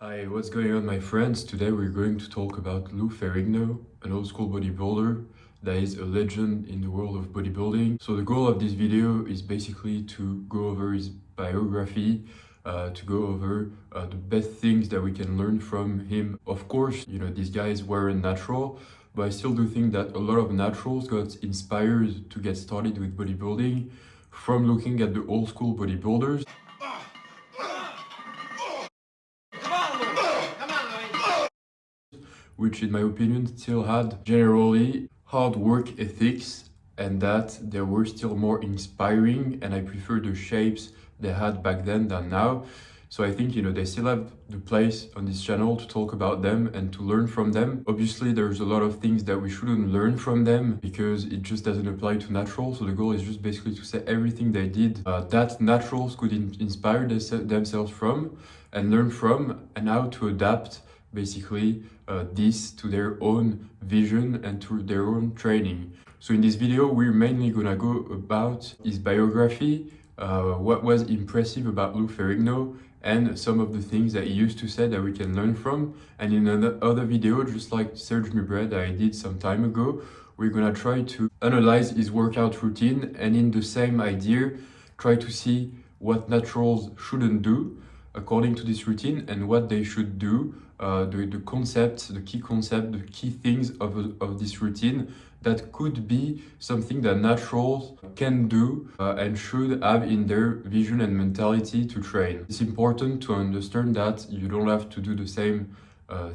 Hi, what's going on, my friends? Today we're going to talk about Lou Ferrigno, an old school bodybuilder that is a legend in the world of bodybuilding. So the goal of this video is basically to go over his biography, to go over the best things that we can learn from him. Of course, these guys weren't natural, but I still do think that a lot of naturals got inspired to get started with bodybuilding from looking at the old school bodybuilders. Which in my opinion still had generally hard work ethics, and that they were still more inspiring, and I prefer the shapes they had back then than now. So I think, they still have the place on this channel to talk about them and to learn from them. Obviously, there's a lot of things that we shouldn't learn from them because it just doesn't apply to naturals. So the goal is just basically to say everything they did that naturals could inspire themselves from and learn from, and how to adapt basically this to their own vision and to their own training. So in this video, we're mainly gonna go about his biography, what was impressive about Lou Ferrigno, and some of the things that he used to say that we can learn from. And in another video, just like Serge Nubret that I did some time ago, we're gonna try to analyze his workout routine, and in the same idea, try to see what naturals shouldn't do according to this routine and what they should do, the concepts, the key concept, the key things of this routine that could be something that naturals can do and should have in their vision and mentality to train. It's important to understand that you don't have to do the same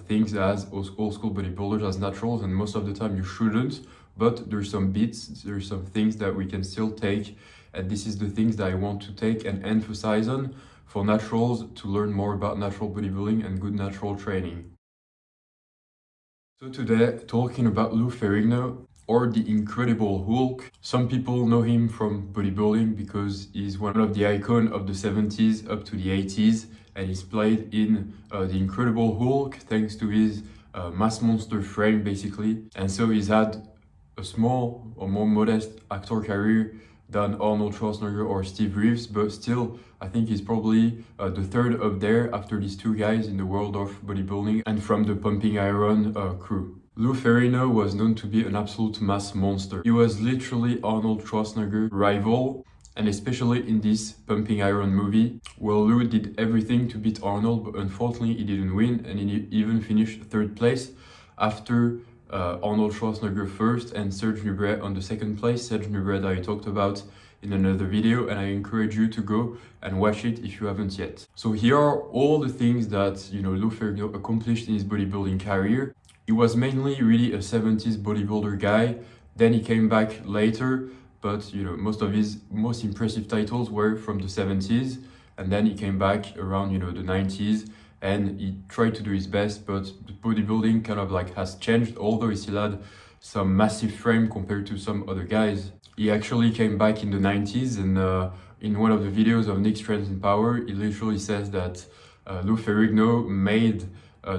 things as old school bodybuilders, as naturals, and most of the time you shouldn't, but there's some bits, there's some things that we can still take, and this is the things that I want to take and emphasize on for naturals to learn more about natural bodybuilding and good natural training. So today, talking about Lou Ferrigno, or the Incredible Hulk. Some people know him from bodybuilding because he's one of the icons of the 70s up to the 80s, and he's played in the Incredible Hulk thanks to his mass monster frame basically. And so he's had a small or more modest actor career than Arnold Schwarzenegger or Steve Reeves, but still I think he's probably the third up there after these two guys in the world of bodybuilding and from the Pumping Iron crew. Lou Ferrigno was known to be an absolute mass monster. He was literally Arnold Schwarzenegger's rival, and especially in this Pumping Iron movie, well, Lou did everything to beat Arnold, but unfortunately he didn't win, and he even finished third place after Arnold Schwarzenegger first and Serge Nubret on the second place. Serge Nubret I talked about in another video, and I encourage you to go and watch it if you haven't yet. So here are all the things that Lou Ferrigno accomplished in his bodybuilding career. He was mainly really a 70s bodybuilder guy. Then he came back later, but most of his most impressive titles were from the 70s, and then he came back around the 90s, and he tried to do his best, but the bodybuilding kind of like has changed, although he still had some massive frame compared to some other guys. He actually came back in the 90s, and in one of the videos of Nick's Strength and Power, he literally says that Lou Ferrigno made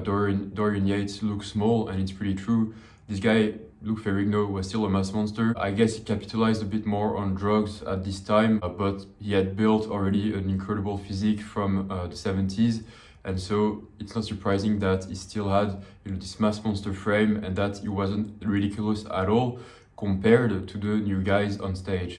Dorian Yates look small, and it's pretty true. This guy, Lou Ferrigno, was still a mass monster. I guess he capitalized a bit more on drugs at this time, but he had built already an incredible physique from the 70s. And so it's not surprising that he still had this mass monster frame, and that he wasn't ridiculous at all compared to the new guys on stage.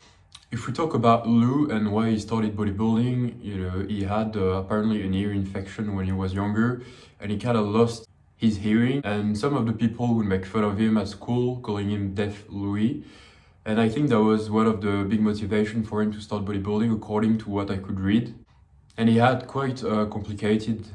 If we talk about Lou and why he started bodybuilding, he had apparently an ear infection when he was younger, and he kind of lost his hearing, and some of the people would make fun of him at school, calling him Deaf Louis. And I think that was one of the big motivations for him to start bodybuilding, according to what I could read. And he had quite a complicated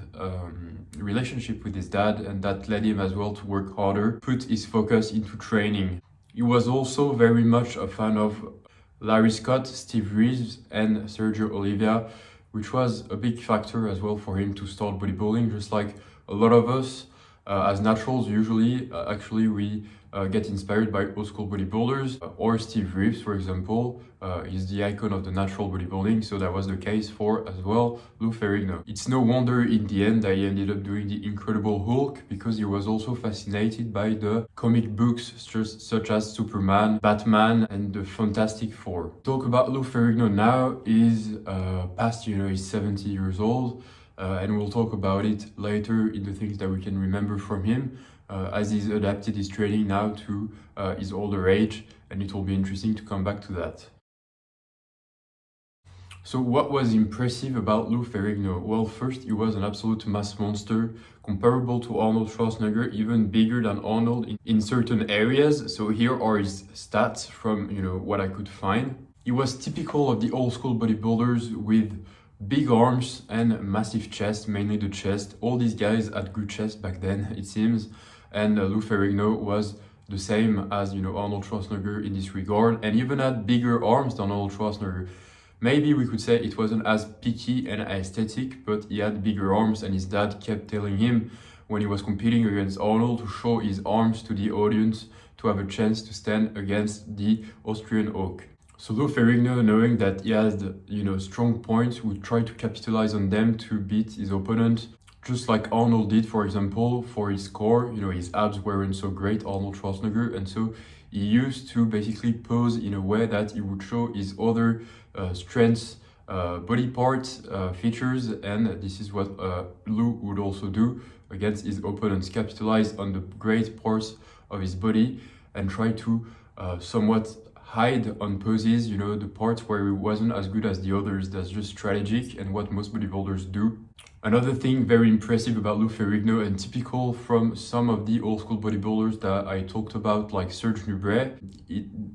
relationship with his dad, and that led him as well to work harder, put his focus into training. He was also very much a fan of Larry Scott, Steve Reeves, and Sergio Oliva, which was a big factor as well for him to start bodybuilding. Just like a lot of us as naturals, usually actually we get inspired by old school bodybuilders, or Steve Reeves, for example. He's the icon of the natural bodybuilding, so that was the case for as well Lou Ferrigno. It's no wonder in the end that he ended up doing the Incredible Hulk, because he was also fascinated by the comic books such as Superman, Batman, and the Fantastic Four. Talk about Lou Ferrigno now is past, he's 70 years old. and we'll talk about it later in the things that we can remember from him, as he's adapted his training now to his older age, and it will be interesting to come back to that. So what was impressive about Lou Ferrigno? Well, first, he was an absolute mass monster, comparable to Arnold Schwarzenegger, even bigger than Arnold in certain areas. So here are his stats from, what I could find. He was typical of the old school bodybuilders with big arms and massive chest, mainly the chest. All these guys had good chest back then, it seems. And Lou Ferrigno was the same as, Arnold Schwarzenegger in this regard, and even had bigger arms than Arnold Schwarzenegger. Maybe we could say it wasn't as picky and aesthetic, but he had bigger arms, and his dad kept telling him when he was competing against Arnold to show his arms to the audience to have a chance to stand against the Austrian Oak. So Lou Ferrigno, knowing that he has, strong points, would try to capitalize on them to beat his opponent, just like Arnold did, for example, for his core. His abs weren't so great, Arnold Schwarzenegger, and so he used to basically pose in a way that he would show his other strengths, body parts, features, and this is what Lou would also do against his opponents, capitalize on the great parts of his body and try to somewhat hide on poses, the parts where he wasn't as good as the others. That's just strategic and what most bodybuilders do. Another thing very impressive about Lou Ferrigno and typical from some of the old school bodybuilders that I talked about, like Serge Nubret,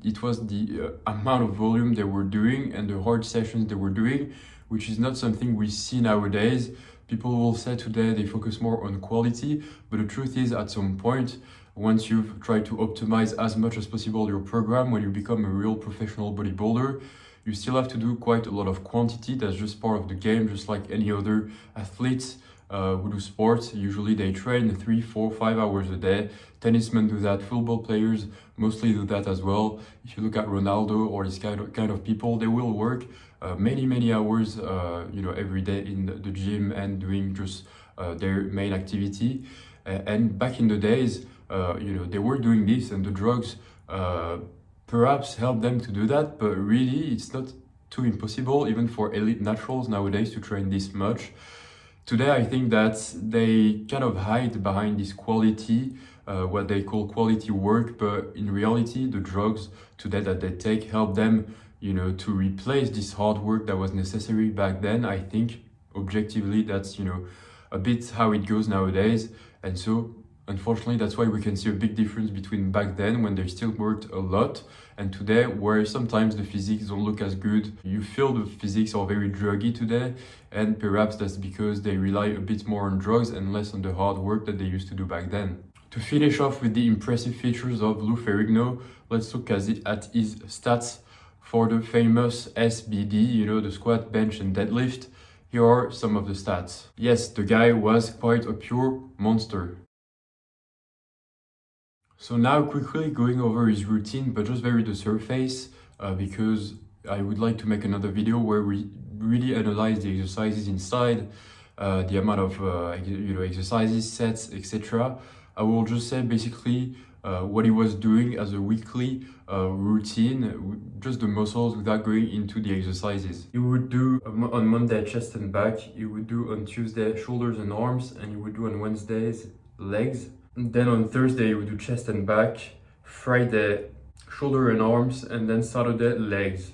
it was the amount of volume they were doing and the hard sessions they were doing, which is not something we see nowadays. People will say today they focus more on quality, but the truth is at some point, once you've tried to optimize as much as possible your program, when you become a real professional bodybuilder, you still have to do quite a lot of quantity. That's just part of the game, just like any other athletes who do sports. Usually they train 3, 4, 5 hours a day. Tennismen do that, football players mostly do that as well. If you look at Ronaldo or this kind of people, they will work many hours every day in the gym and doing just their main activity. And back in the days, they were doing this, and the drugs perhaps help them to do that, but really it's not too impossible even for elite naturals nowadays to train this much. Today I think that they kind of hide behind this quality, what they call quality work, but in reality the drugs today that they take help them to replace this hard work that was necessary back then. I think objectively that's a bit how it goes nowadays, and so unfortunately, that's why we can see a big difference between back then, when they still worked a lot, and today, where sometimes the physiques don't look as good. You feel the physiques are very druggy today, and perhaps that's because they rely a bit more on drugs and less on the hard work that they used to do back then. To finish off with the impressive features of Lou Ferrigno, let's look at his stats for the famous SBD, the squat, bench, and deadlift. Here are some of the stats. Yes, the guy was quite a pure monster. So now quickly going over his routine, but just very the surface, because I would like to make another video where we really analyze the exercises inside, the amount of exercises, sets, etc. I will just say basically what he was doing as a weekly routine, just the muscles without going into the exercises. He would do on Monday chest and back, he would do on Tuesday shoulders and arms, and he would do on Wednesdays legs. Then on Thursday he would do chest and back, Friday shoulder and arms, and then Saturday legs.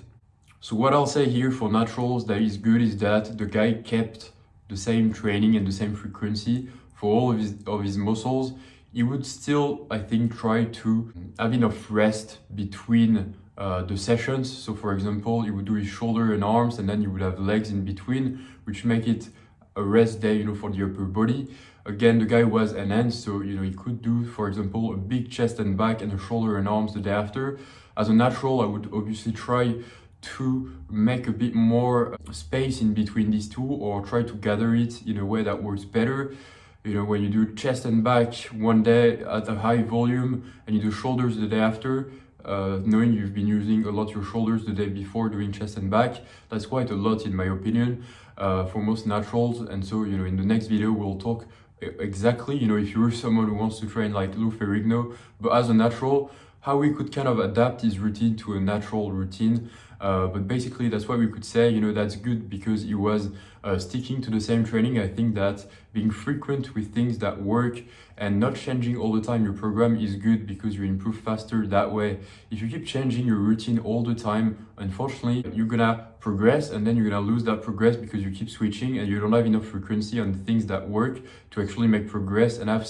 So what I'll say here for naturals that is good is that the guy kept the same training and the same frequency for all of his muscles. He would still, I think, try to have enough rest between the sessions. So for example, he would do his shoulder and arms, and then he would have legs in between, which make it a rest day, for the upper body. Again, the guy was enhanced, so he could do, for example, a big chest and back and a shoulder and arms the day after. As a natural, I would obviously try to make a bit more space in between these two, or try to gather it in a way that works better. When you do chest and back one day at a high volume and you do shoulders the day after, knowing you've been using a lot your shoulders the day before doing chest and back, that's quite a lot in my opinion for most naturals. And so in the next video we'll talk exactly, if you're someone who wants to train like Lou Ferrigno, but as a natural, how we could kind of adapt his routine to a natural routine. But basically that's why we could say, that's good, because he was sticking to the same training. I think that being frequent with things that work and not changing all the time your program is good because you improve faster that way. If you keep changing your routine all the time, unfortunately, you're gonna progress and then you're gonna lose that progress because you keep switching and you don't have enough frequency on the things that work to actually make progress and have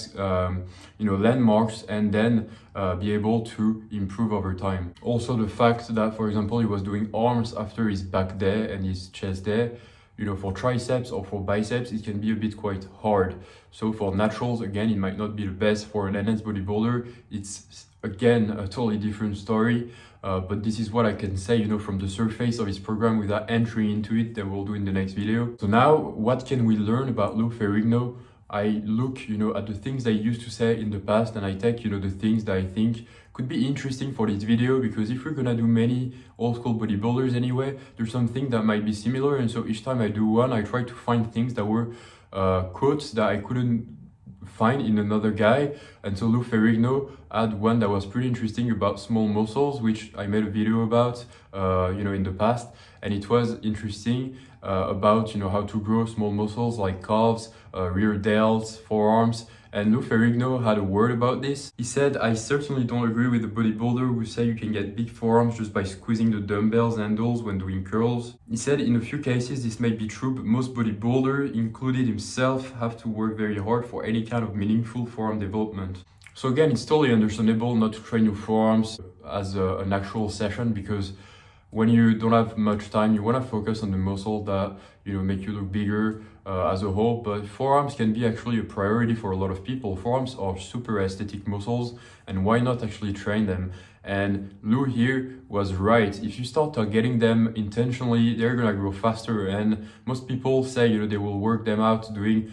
landmarks and then be able to improve over time. Also, the fact that, for example, he was doing arms after his back day and his chest day, for triceps or for biceps, it can be a bit quite hard. So for naturals, again, it might not be the best. For an enhanced bodybuilder, it's again a totally different story. But this is what I can say, from the surface of his program without entering into it, that we'll do in the next video. So now, what can we learn about Lou Ferrigno? I look, at the things I used to say in the past, and I take, the things that I think could be interesting for this video, because if we're gonna do many old school bodybuilders anyway, there's something that might be similar, and so each time I do one, I try to find things that were quotes that I couldn't find in another guy. And so Lou Ferrigno had one that was pretty interesting about small muscles, which I made a video about, in the past, and it was interesting about, how to grow small muscles like calves, rear delts, forearms. And Lou Ferrigno had a word about this. He said, "I certainly don't agree with the bodybuilder who say you can get big forearms just by squeezing the dumbbells handles when doing curls." He said, "In a few cases this may be true, but most bodybuilders, including himself, have to work very hard for any kind of meaningful forearm development." So again, it's totally understandable not to train your forearms as an actual session, because when you don't have much time, you want to focus on the muscle that make you look bigger as a whole. But forearms can be actually a priority for a lot of people. Forearms are super aesthetic muscles, and why not actually train them? And Lou here was right. If you start targeting them intentionally, they're gonna grow faster. And most people say they will work them out doing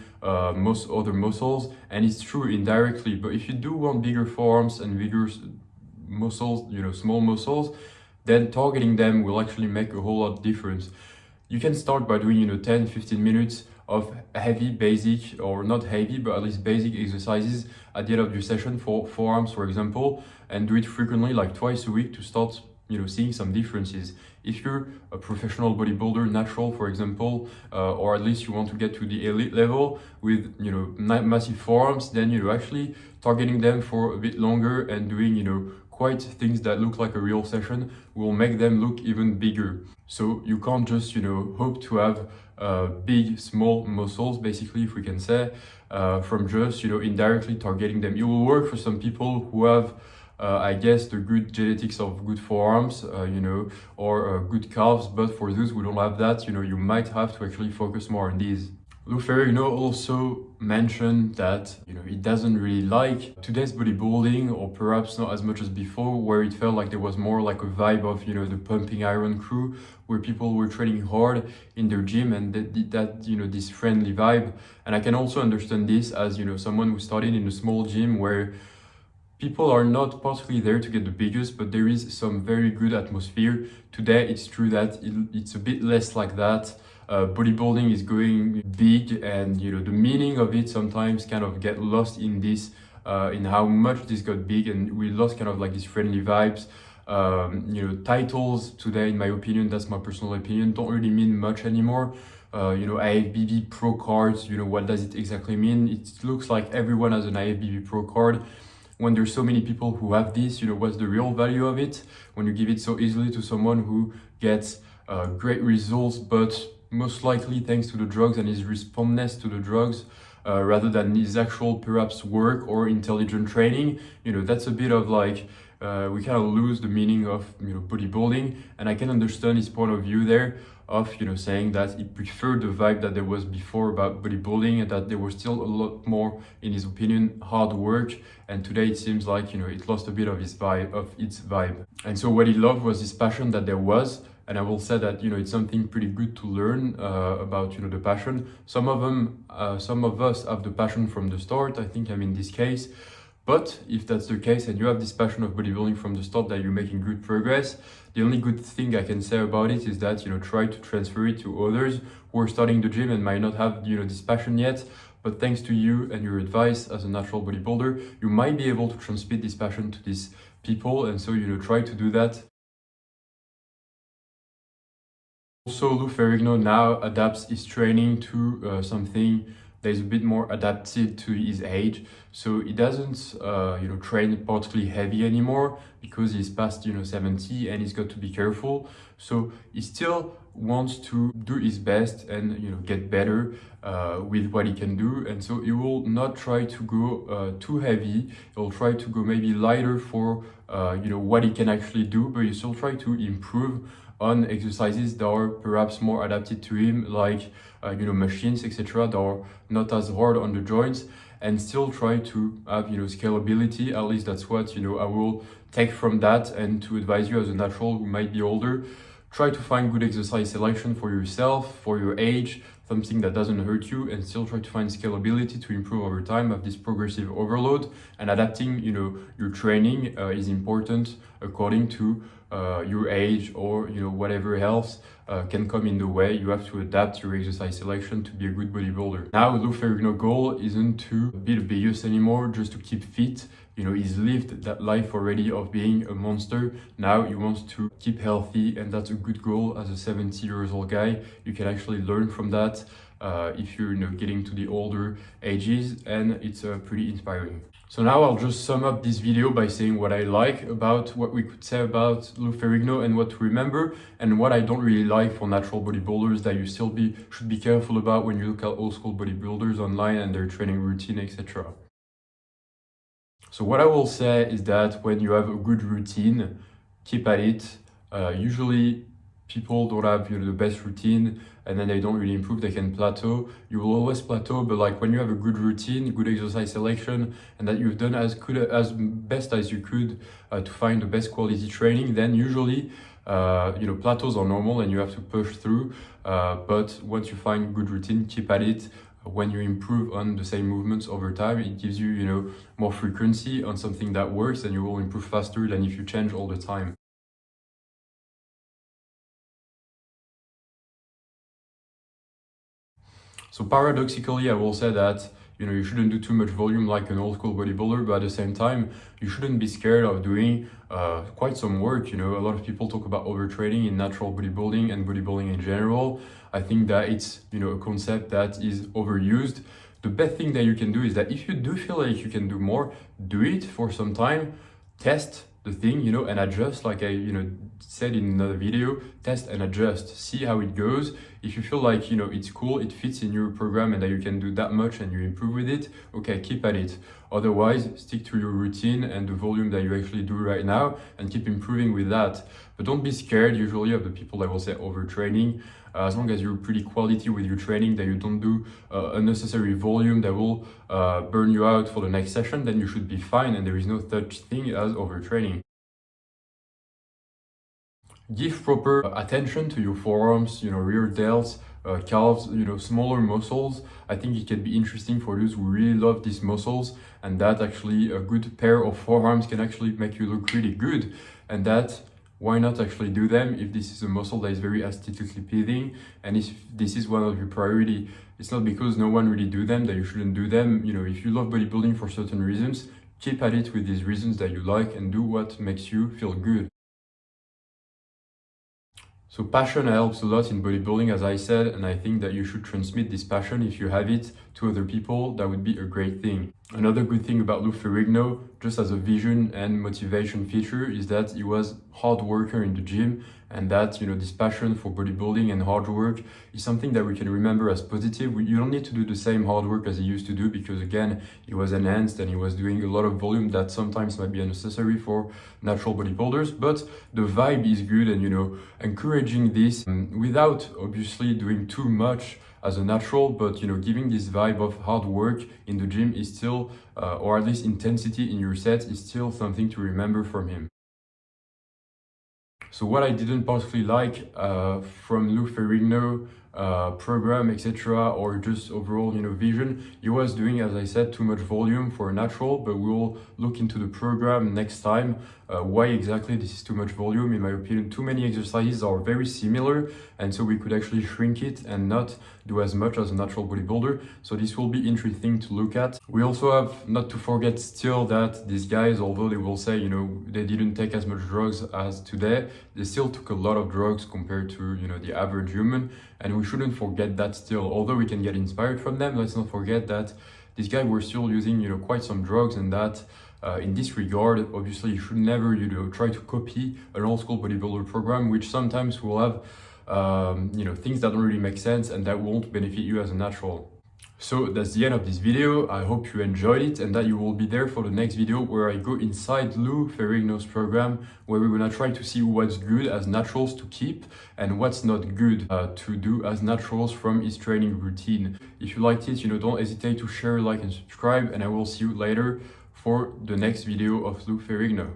most other muscles, and it's true indirectly. But if you do want bigger forearms and bigger muscles, small muscles, then targeting them will actually make a whole lot difference. You can start by doing 10-15 minutes of heavy basic, or not heavy, but at least basic exercises at the end of your session for forearms, for example, and do it frequently, like twice a week, to start seeing some differences. If you're a professional bodybuilder, natural, for example, or at least you want to get to the elite level with massive forearms, then actually targeting them for a bit longer and doing quite things that look like a real session will make them look even bigger. So you can't just hope to have big small muscles, basically, if we can say, from just indirectly targeting them. It will work for some people who have I guess the good genetics of good forearms, or good calves, but for those who don't have that, you might have to actually focus more on these. Lou Ferrigno also mentioned that he doesn't really like today's bodybuilding, or perhaps not as much as before, where it felt like there was more like a vibe of the pumping iron crew, where people were training hard in their gym, and that this friendly vibe. And I can also understand this as someone who started in a small gym where people are not particularly there to get the biggest, but there is some very good atmosphere. Today it's true that it's a bit less like that. Bodybuilding is going big, and the meaning of it sometimes kind of get lost in this, in how much this got big, and we lost kind of like these friendly vibes. Titles today, in my opinion, that's my personal opinion, don't really mean much anymore. IFBB Pro cards, what does it exactly mean? It looks like everyone has an IFBB Pro card. When there's so many people who have this, what's the real value of it? When you give it so easily to someone who gets great results, but most likely thanks to the drugs and his responsiveness to the drugs, rather than his actual perhaps work or intelligent training, that's a bit of like, we kind of lose the meaning of bodybuilding. And I can understand his point of view there of saying that he preferred the vibe that there was before about bodybuilding, and that there was still a lot more, in his opinion, hard work. And today it seems like it lost a bit of its vibe. And so what he loved was this passion that there was. And I will say that it's something pretty good to learn about the passion. Some of us have the passion from the start. I think I'm in this case. But if that's the case and you have this passion of bodybuilding from the start, that you're making good progress, the only good thing I can say about it is that try to transfer it to others who are starting the gym and might not have this passion yet. But thanks to you and your advice as a natural bodybuilder, you might be able to transmit this passion to these people. And so try to do that. Also, Lou Ferrigno now adapts his training to something that is a bit more adapted to his age. So he doesn't, train particularly heavy anymore because he's past, 70 and he's got to be careful. So he still wants to do his best and, get better with what he can do. And so he will not try to go too heavy. He'll try to go maybe lighter for, what he can actually do, but he still try to improve on exercises that are perhaps more adapted to him, like machines, etc., that are not as hard on the joints, and still try to have scalability. At least that's what I will take from that, and to advise you as a natural who might be older, try to find good exercise selection for yourself, for your age, something that doesn't hurt you, and still try to find scalability to improve over time, have this progressive overload, and adapting your training is important according to your age, or whatever else can come in the way. You have to adapt your exercise selection to be a good bodybuilder. Now Lou Ferrigno's goal isn't to be the biggest anymore, just to keep fit. He's lived that life already of being a monster. Now he wants to keep healthy, and that's a good goal as a 70-year-old guy. You can actually learn from that if you're getting to the older ages, and it's pretty inspiring. So now I'll just sum up this video by saying what I like about what we could say about Lou Ferrigno and what to remember, and what I don't really like for natural bodybuilders that you still should be careful about when you look at old school bodybuilders online and their training routine, etc. So what I will say is that when you have a good routine, keep at it. Usually people don't have the best routine, and then they don't really improve, they can plateau. You will always plateau, but like when you have a good routine, good exercise selection, and that you've done as best as you could to find the best quality training, then usually plateaus are normal and you have to push through. But once you find good routine, keep at it. When you improve on the same movements over time, it gives you more frequency on something that works, and you will improve faster than if you change all the time. So paradoxically, I will say that you shouldn't do too much volume like an old school bodybuilder, but at the same time, you shouldn't be scared of doing quite some work. A lot of people talk about overtraining in natural bodybuilding and bodybuilding in general. I think that it's a concept that is overused. The best thing that you can do is that if you do feel like you can do more, do it for some time, test the thing, and adjust, like I said in another video, test and adjust, see how it goes. If you feel like it's cool, it fits in your program, and that you can do that much and you improve with it, okay, keep at it. Otherwise, stick to your routine and the volume that you actually do right now, and keep improving with that. But don't be scared usually of the people that will say overtraining. As long as you're pretty quality with your training, that you don't do unnecessary volume that will burn you out for the next session, then you should be fine, and there is no such thing as overtraining. Give proper attention to your forearms, rear delts, calves, smaller muscles. I think it can be interesting for those who really love these muscles, and that actually a good pair of forearms can actually make you look really good. And that, why not actually do them if this is a muscle that is very aesthetically pleasing, and if this is one of your priority. It's not because no one really do them that you shouldn't do them. If you love bodybuilding for certain reasons, keep at it with these reasons that you like, and do what makes you feel good. So passion helps a lot in bodybuilding, as I said, and I think that you should transmit this passion, if you have it, to other people. That would be a great thing. Another good thing about Lou Ferrigno, just as a vision and motivation feature, is that he was hard worker in the gym, and that this passion for bodybuilding and hard work is something that we can remember as positive. You don't need to do the same hard work as he used to do, because again, he was enhanced and he was doing a lot of volume that sometimes might be unnecessary for natural bodybuilders. But the vibe is good, and encouraging this without obviously doing too much as a natural, but giving this vibe of hard work in the gym is still, or at least intensity in your sets, is still something to remember from him. So what I didn't particularly like from Lou Ferrigno program, etc., or just overall vision, he was doing, as I said, too much volume for a natural, but we'll look into the program next time why exactly this is too much volume. In my opinion, too many exercises are very similar, and so we could actually shrink it and not do as much as a natural bodybuilder. So this will be interesting to look at. We also have not to forget still that these guys, although they will say, you know, they didn't take as much drugs as today, they still took a lot of drugs compared to, you know, the average human. And we shouldn't forget that still. Although we can get inspired from them, let's not forget that these guys were still using, you know, quite some drugs, and that in this regard, obviously you should never, you know, try to copy an old school bodybuilder program, which sometimes will have you know, things that don't really make sense and that won't benefit you as a natural. So that's the end of this video. I hope you enjoyed it and that you will be there for the next video where I go inside Lou Ferrigno's program, where we're gonna try to see what's good as naturals to keep and what's not good to do as naturals from his training routine. If you liked it, you know, don't hesitate to share, like, and subscribe, and I will see you later for the next video of Lou Ferrigno.